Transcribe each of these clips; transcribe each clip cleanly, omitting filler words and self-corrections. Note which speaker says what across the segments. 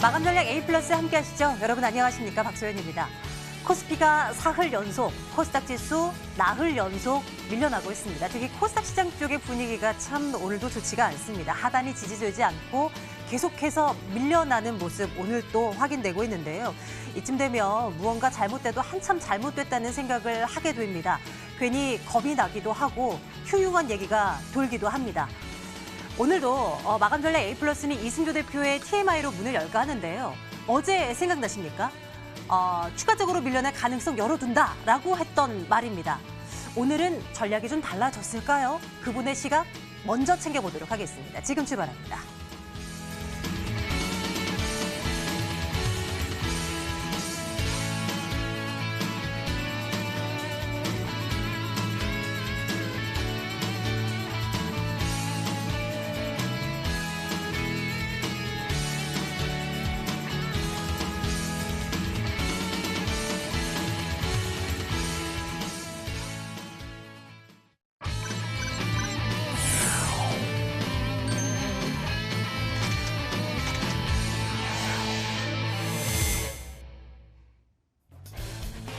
Speaker 1: 마감 전략 A 플러스 함께 하시죠. 여러분 안녕하십니까? 박소연입니다. 코스피가 사흘 연속, 코스닥 지수 나흘 연속 밀려나고 있습니다. 특히 코스닥 시장 쪽의 분위기가 참 오늘도 좋지가 않습니다. 하단이 지지되지 않고 계속해서 밀려나는 모습 오늘 또 확인되고 있는데요. 이쯤 되면 무언가 잘못돼도 한참 잘못됐다는 생각을 하게 됩니다. 괜히 겁이 나기도 하고 흉흉한 얘기가 돌기도 합니다. 오늘도 마감 전략 A 플러스는 이승조 대표의 TMI로 문을 열까 하는데요. 어제 생각나십니까? 추가적으로 밀려날 가능성 열어둔다라고 했던 말입니다. 오늘은 전략이 좀 달라졌을까요? 그분의 시각 먼저 챙겨보도록 하겠습니다. 지금 출발합니다.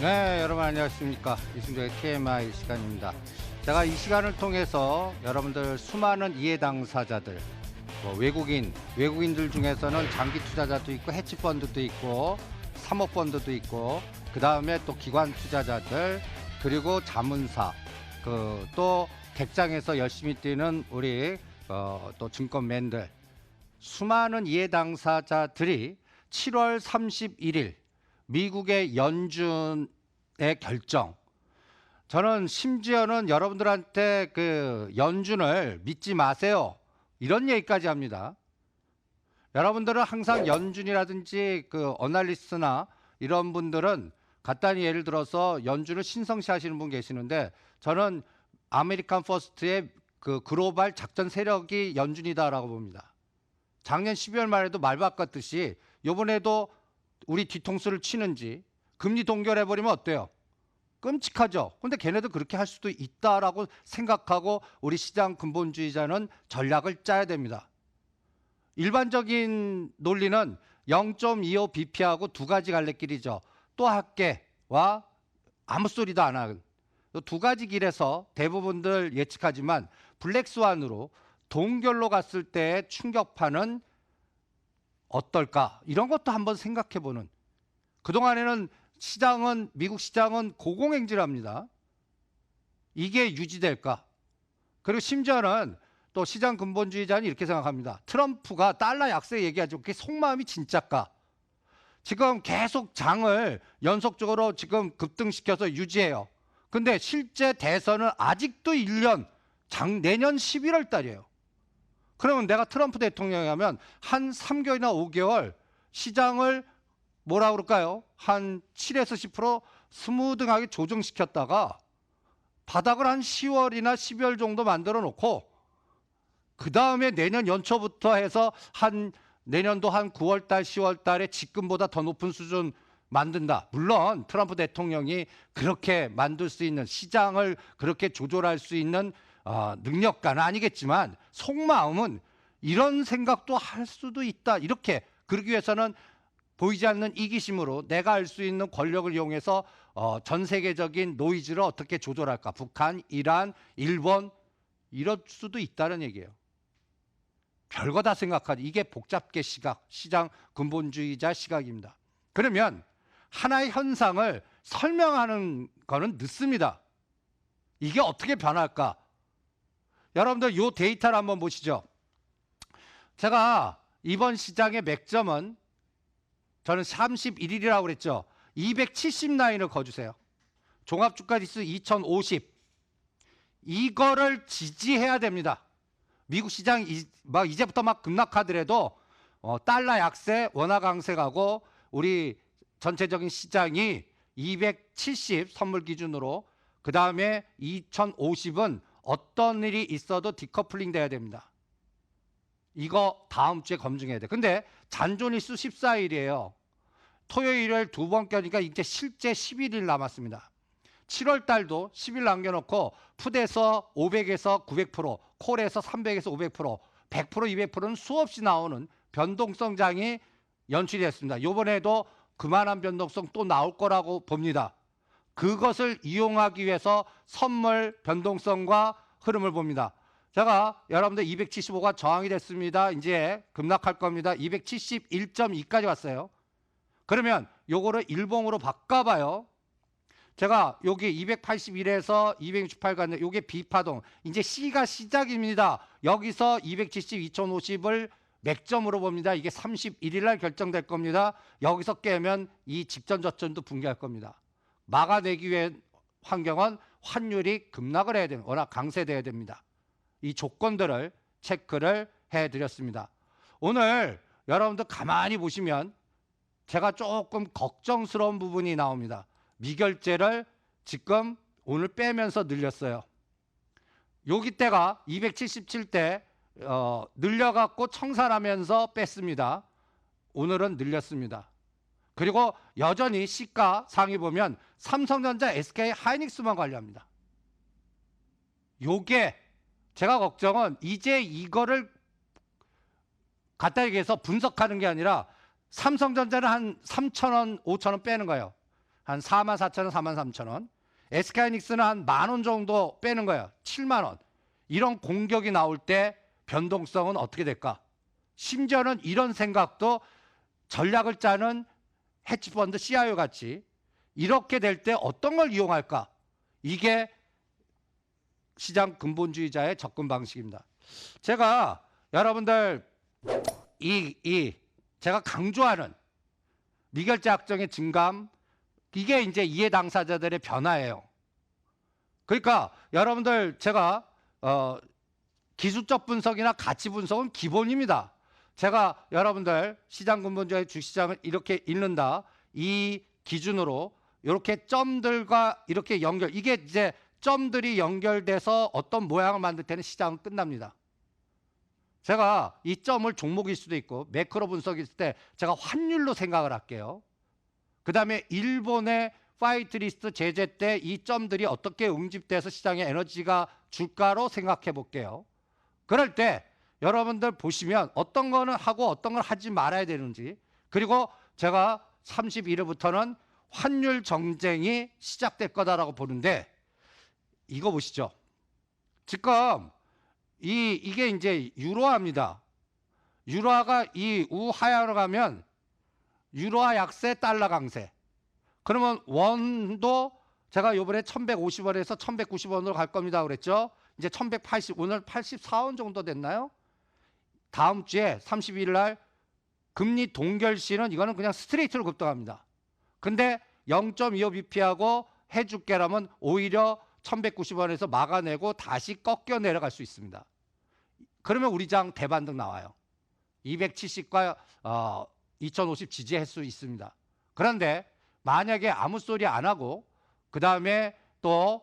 Speaker 2: 네, 여러분 안녕하십니까. 이승조의 TMI 시간입니다. 제가 이 시간을 통해서 여러분들 수많은 이해 당사자들, 외국인들 중에서는 장기 투자자도 있고 해치펀드도 있고 사모펀드도 있고 그 다음에 또 기관 투자자들 그리고 자문사 또 객장에서 열심히 뛰는 우리 또 증권맨들 수많은 이해 당사자들이 7월 31일 미국의 연준의 결정. 저는 심지어는 여러분들한테 그 연준을 믿지 마세요. 이런 얘기까지 합니다. 여러분들은 항상 연준이라든지 그 어널리스트나 이런 분들은 간단히 예를 들어서 연준을 신성시 하시는 분 계시는데 저는 아메리칸 퍼스트의 그 글로벌 작전 세력이 연준이다라고 봅니다. 작년 12월 말에도 말 바꿨듯이 이번에도 우리 뒤통수를 치는지 금리 동결해버리면 어때요? 끔찍하죠. 근데 걔네도 그렇게 할 수도 있다라고 생각하고 우리 시장 근본주의자는 전략을 짜야 됩니다. 일반적인 논리는 0.25 bp하고 두 가지 갈래길이죠. 또 할게와 아무 소리도 안 하는 두 가지 길에서 대부분들 예측하지만 블랙스완으로 동결로 갔을 때의 충격파는 어떨까? 이런 것도 한번 생각해보는. 그동안에는 미국 시장은 고공행진을 합니다. 이게 유지될까? 그리고 심지어는 또 시장 근본주의자는 이렇게 생각합니다. 트럼프가 달러 약세 얘기하죠. 그게 속마음이 진짜까? 지금 계속 장을 연속적으로 지금 급등시켜서 유지해요. 근데 실제 대선은 아직도 1년, 내년 11월 달이에요. 그러면 내가 트럼프 대통령이 하면 한 3개월이나 5개월 시장을 뭐라 그럴까요? 한 7에서 10% 스무등하게 조정시켰다가 바닥을 한 10월이나 12월 정도 만들어 놓고 그 다음에 내년 연초부터 해서 내년도 한 9월 달, 10월 달에 지금보다 더 높은 수준 만든다. 물론 트럼프 대통령이 그렇게 만들 수 있는 시장을 그렇게 조절할 수 있는 능력가는 아니겠지만 속마음은 이런 생각도 할 수도 있다. 이렇게 그러기 위해서는 보이지 않는 이기심으로 내가 알 수 있는 권력을 이용해서 전 세계적인 노이즈를 어떻게 조절할까. 북한, 이란, 일본 이럴 수도 있다는 얘기예요. 별거 다 생각하지. 이게 복잡계 시장 근본주의자 시각입니다. 그러면 하나의 현상을 설명하는 거는 늦습니다. 이게 어떻게 변할까? 여러분들 이 데이터를 한번 보시죠. 제가 이번 시장의 맥점은 저는 31일이라고 그랬죠. 270 라인을 거주세요. 종합주가지수 2050. 이거를 지지해야 됩니다. 미국 시장 이제부터 막 급락하더라도 달러 약세, 원화 강세 가고 우리 전체적인 시장이 270 선물 기준으로 그 다음에 2050은 어떤 일이 있어도 디커플링 돼야 됩니다. 이거 다음 주에 검증해야 돼. 근데 잔존일수 14일이에요. 토요일, 일요일 두 번 껴니까 이제 실제 11일 남았습니다. 7월 달도 10일 남겨놓고 풋에서 500에서 900%, 콜에서 300에서 500%, 100%, 200%는 수없이 나오는 변동성 장이 연출이 됐습니다. 이번에도 그만한 변동성 또 나올 거라고 봅니다. 그것을 이용하기 위해서 선물 변동성과 흐름을 봅니다. 제가 여러분들 275가 저항이 됐습니다. 이제 급락할 겁니다. 271.2까지 왔어요. 그러면 요거를 일봉으로 바꿔봐요. 제가 여기 281에서 268 갔는데 요게 B파동. 이제 C가 시작입니다. 여기서 270, 2050을 맥점으로 봅니다. 이게 31일 날 결정될 겁니다. 여기서 깨면 이 직전 저점도 붕괴할 겁니다. 막아내기 위한 환경은 환율이 급락을 해야 됩니다. 워낙 강세돼야 됩니다. 이 조건들을 체크를 해드렸습니다. 오늘 여러분들 가만히 보시면 제가 조금 걱정스러운 부분이 나옵니다. 미결제를 지금 오늘 빼면서 늘렸어요. 여기 때가 277대 늘려갖고 청산하면서 뺐습니다. 오늘은 늘렸습니다. 그리고 여전히 시가 상위 보면 삼성전자, SK 하이닉스만 관리합니다. 요게 제가 걱정은 이제 이거를 갖다 얘기해서 분석하는 게 아니라 삼성전자는 한 3,000원, 5,000원 빼는 거예요. 한 44,000원, 43,000원. SK하이닉스는 한 10,000원 정도 빼는 거예요. 70,000원. 이런 공격이 나올 때 변동성은 어떻게 될까? 심지어는 이런 생각도 전략을 짜는 헤지펀드 CIO 같이 이렇게 될 때 어떤 걸 이용할까? 이게 시장 근본주의자의 접근 방식입니다. 제가 여러분들 제가 강조하는 미결제 확정의 증감, 이게 이제 이해 당사자들의 변화예요. 그러니까 여러분들 제가 기술적 분석이나 가치 분석은 기본입니다. 제가 여러분들 시장 근본주의 주시장을 이렇게 읽는다. 이 기준으로 이렇게 점들과 이렇게 연결, 이게 이제 점들이 연결돼서 어떤 모양을 만들 때는 시장은 끝납니다. 제가 이 점을 종목일 수도 있고 매크로 분석일 때 제가 환율로 생각을 할게요. 그 다음에 일본의 파이트 리스트 제재 때 이 점들이 어떻게 응집돼서 시장에 에너지가 줄까로 생각해 볼게요. 그럴 때 여러분들 보시면 어떤 거는 하고 어떤 걸 하지 말아야 되는지, 그리고 제가 31일부터는 환율 정쟁이 시작될 거다라고 보는데, 이거 보시죠. 지금 이게 이제 유로화입니다. 유로화가 이 우하향으로 가면 유로화 약세, 달러 강세. 그러면 원도 제가 요번에 1150원에서 1190원으로 갈 겁니다 그랬죠. 이제 1180, 오늘 84원 정도 됐나요? 다음 주에 31일 날 금리 동결시는 이거는 그냥 스트레이트로 급등합니다. 근데 0.25bp하고 해줄게라면 오히려 1190원에서 막아내고 다시 꺾여 내려갈 수 있습니다. 그러면 우리 장 대반등 나와요. 270과 2050 지지할 수 있습니다. 그런데 만약에 아무 소리 안 하고 그 다음에 또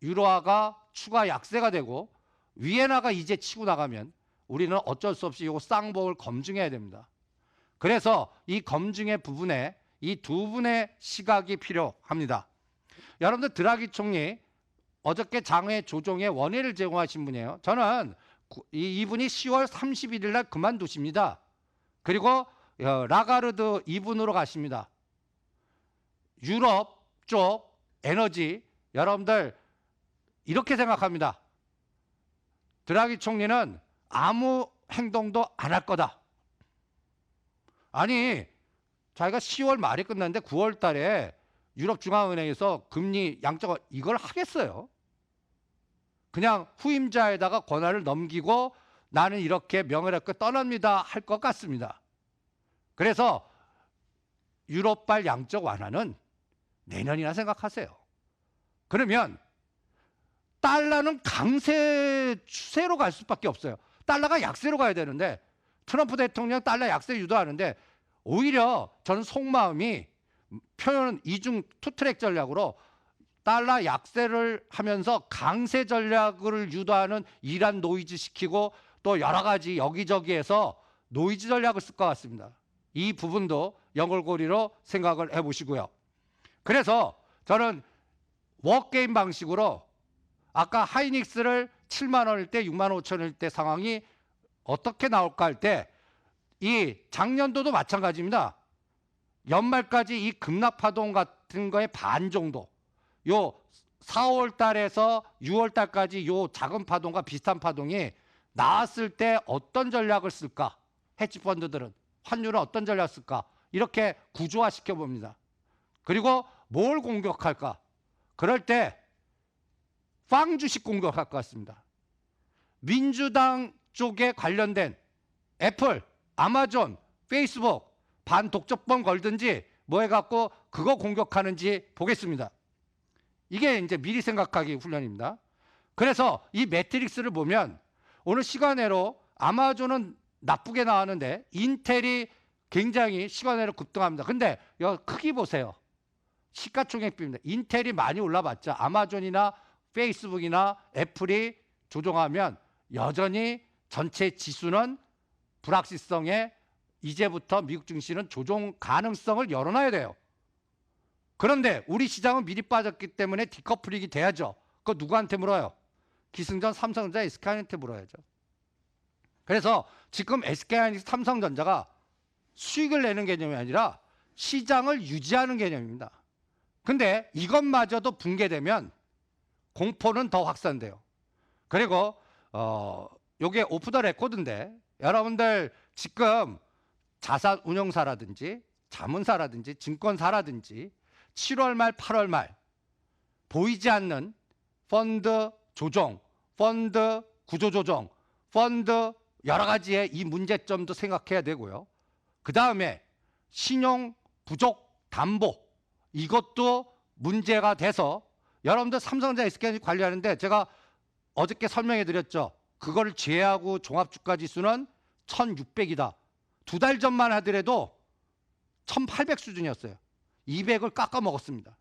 Speaker 2: 유로화가 추가 약세가 되고 위에나가 이제 치고 나가면 우리는 어쩔 수 없이 이거 쌍봉을 검증해야 됩니다. 그래서 이 검증의 부분에 이 두 분의 시각이 필요합니다. 여러분들 드라기 총리 어저께 장외 조정의 원인을 제공하신 분이에요. 저는 이분이 10월 31일 날 그만두십니다. 그리고 라가르드 이분으로 가십니다. 유럽 쪽 에너지, 여러분들 이렇게 생각합니다. 드라기 총리는 아무 행동도 안 할 거다. 아니, 자기가 10월 말에 끝났는데 9월 달에 유럽중앙은행에서 금리 양적 이걸 하겠어요? 그냥 후임자에다가 권한을 넘기고 나는 이렇게 명예롭게 떠납니다 할 것 같습니다. 그래서 유럽발 양적 완화는 내년이나 생각하세요. 그러면 달러는 강세 추세로 갈 수밖에 없어요. 달러가 약세로 가야 되는데 트럼프 대통령 달러 약세 유도하는데 오히려 저는 속마음이 표현은 이중 투트랙 전략으로 달러 약세를 하면서 강세 전략을 유도하는 이란 노이즈 시키고 또 여러 가지 여기저기에서 노이즈 전략을 쓸 것 같습니다. 이 부분도 연골고리로 생각을 해보시고요. 그래서 저는 워게임 방식으로 아까 하이닉스를 7만 원일 때 6만 5천 원일 때 상황이 어떻게 나올까 할 때 이 작년도도 마찬가지입니다. 연말까지 이 급락 파동 같은 거의 반 정도, 요 4월 달에서 6월 달까지 요 작은 파동과 비슷한 파동이 나왔을 때 어떤 전략을 쓸까? 헤지 펀드들은 환율은 어떤 전략을 쓸까? 이렇게 구조화시켜 봅니다. 그리고 뭘 공격할까? 그럴 때 빵 주식 공격할 것 같습니다. 민주당 쪽에 관련된 애플, 아마존, 페이스북 반독점권 걸든지 뭐 해갖고 그거 공격하는지 보겠습니다. 이게 이제 미리 생각하기 훈련입니다. 그래서 이 매트릭스를 보면 오늘 시간외로 아마존은 나쁘게 나왔는데 인텔이 굉장히 시간외로 급등합니다. 근데 여기 크기 보세요. 시가총액비입니다. 인텔이 많이 올라봤자 아마존이나 페이스북이나 애플이 조종하면 여전히 전체 지수는 불확실성에 이제부터 미국 증시는 조종 가능성을 열어놔야 돼요. 그런데 우리 시장은 미리 빠졌기 때문에 디커플링이 돼야죠. 그거 누구한테 물어요? 기승전, 삼성전자, SK하이닉스한테 물어야죠. 그래서 지금 SK하이닉스, 삼성전자가 수익을 내는 개념이 아니라 시장을 유지하는 개념입니다. 근데 이것마저도 붕괴되면 공포는 더 확산돼요. 그리고 요게 오프 더 레코드인데 여러분들 지금 자산 운용사라든지 자문사라든지 증권사라든지 7월 말 8월 말 보이지 않는 펀드 조정, 펀드 구조 조정, 펀드 여러 가지의 이 문제점도 생각해야 되고요. 그 다음에 신용 부족 담보 이것도 문제가 돼서 여러분들 삼성전자 SK하이닉스 관리하는데 제가 어저께 설명해 드렸죠. 그걸 제외하고 종합주가 지수는 1600이다. 두 달 전만 하더라도 1800 수준이었어요. 200을 깎아 먹었습니다.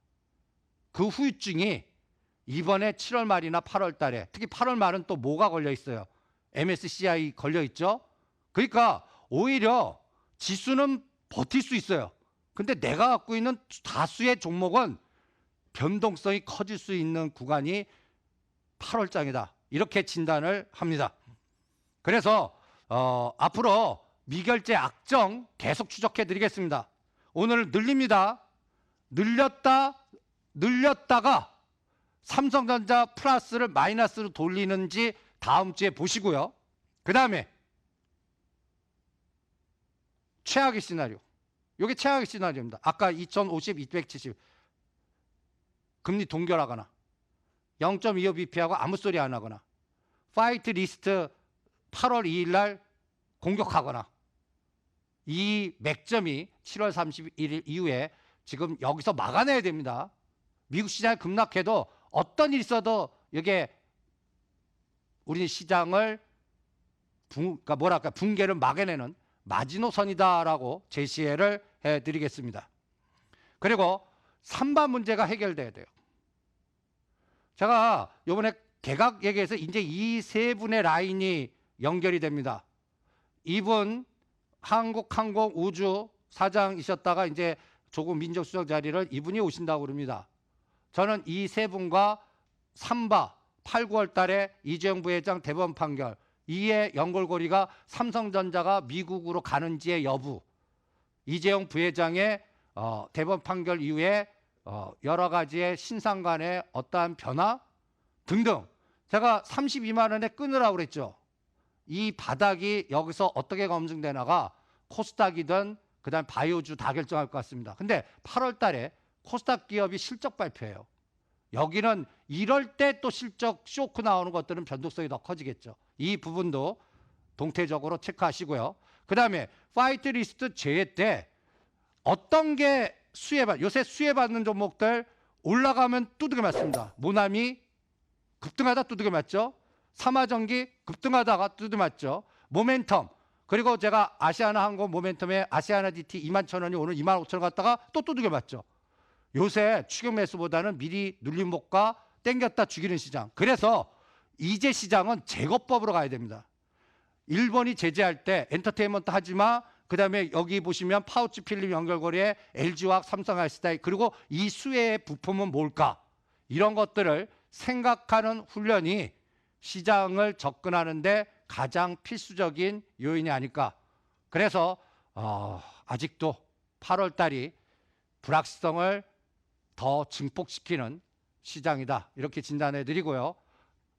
Speaker 2: 그 후유증이 이번에 7월 말이나 8월 달에 특히 8월 말은 또 뭐가 걸려 있어요? MSCI 걸려 있죠. 그러니까 오히려 지수는 버틸 수 있어요. 근데 내가 갖고 있는 다수의 종목은 변동성이 커질 수 있는 구간이 8월장이다. 이렇게 진단을 합니다. 그래서 앞으로 미결제 악정 계속 추적해 드리겠습니다. 오늘 늘립니다. 늘렸다가 삼성전자 플러스를 마이너스로 돌리는지 다음 주에 보시고요. 그 다음에 최악의 시나리오. 이게 최악의 시나리오입니다. 아까 2050, 270 금리 동결하거나 0.25bp하고 아무 소리 안 하거나 파이트 리스트 8월 2일 날 공격하거나 이 맥점이 7월 31일 이후에 지금 여기서 막아내야 됩니다. 미국 시장이 급락해도 어떤 일이 있어도 이게 우리 시장을 그러니까 뭐랄까 붕괴를 막아내는 마지노선이다라고 제시를 해드리겠습니다. 그리고 3번 문제가 해결돼야 돼요. 제가 이번에 개각 얘기해서 이제 이 세 분의 라인이 연결이 됩니다. 이분 한국항공우주 사장이셨다가 이제 조국 민정수석 자리를 이분이 오신다고 그럽니다. 저는 이 세 분과 3바 8, 9월 달에 이재용 부회장 대법원 판결 이의 연결고리가 삼성전자가 미국으로 가는지의 여부, 이재용 부회장의 대법원 판결 이후에 여러 가지의 신상 간의 어떠한 변화 등등 제가 32만 원에 끊으라고 그랬죠. 이 바닥이 여기서 어떻게 검증되나가 코스닥이든 그다음 바이오주 다 결정할 것 같습니다. 근데 8월 달에 코스닥 기업이 실적 발표해요. 여기는 이럴 때 또 실적 쇼크 나오는 것들은 변동성이 더 커지겠죠. 이 부분도 동태적으로 체크하시고요. 그 다음에 파이트 리스트 제외 때 어떤 게 요새 수혜받는 종목들 올라가면 두들겨 맞습니다. 모나미 급등하다 두들겨 맞죠. 삼화전기 급등하다가 두들겨 맞죠. 모멘텀 그리고 제가 아시아나항공 모멘텀에 아시아나 DT 21,000원이 오늘 25,000원 갔다가 또 두들겨 맞죠. 요새 추격 매수보다는 미리 눌림목과 땡겼다 죽이는 시장. 그래서 이제 시장은 제거법으로 가야 됩니다. 일본이 제재할 때 엔터테인먼트 하지마. 그다음에 여기 보시면 파우치 필름 연결고리에 LG화학, 삼성아이스타일 그리고 이 수혜의 부품은 뭘까? 이런 것들을 생각하는 훈련이 시장을 접근하는 데 가장 필수적인 요인이 아닐까. 그래서 아직도 8월 달이 불확실성을 더 증폭시키는 시장이다. 이렇게 진단해 드리고요.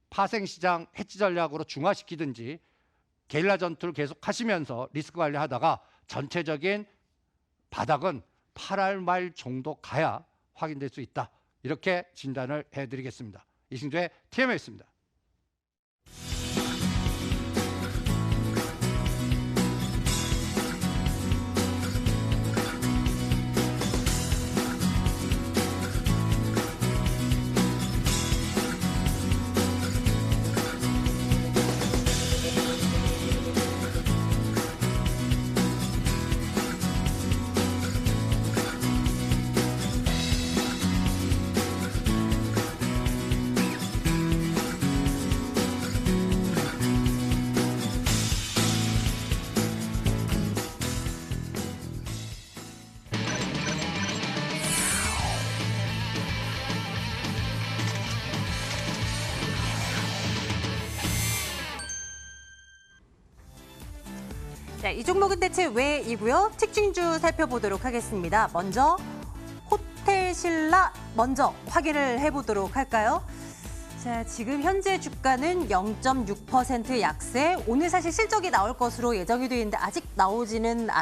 Speaker 2: 파생시장 해지 전략으로 중화시키든지 게릴라 전투를 계속 하시면서 리스크 관리하다가 전체적인 바닥은 8월 말 정도 가야 확인될 수 있다. 이렇게 진단을 해드리겠습니다. 이승조의 TMA였습니다.
Speaker 1: 이 종목은 대체 왜이고요? 특징주 살펴보도록 하겠습니다. 먼저 호텔신라 먼저 확인을 해보도록 할까요? 자, 지금 현재 주가는 0.6% 약세. 오늘 사실 실적이 나올 것으로 예정이 돼 있는데 아직 나오지는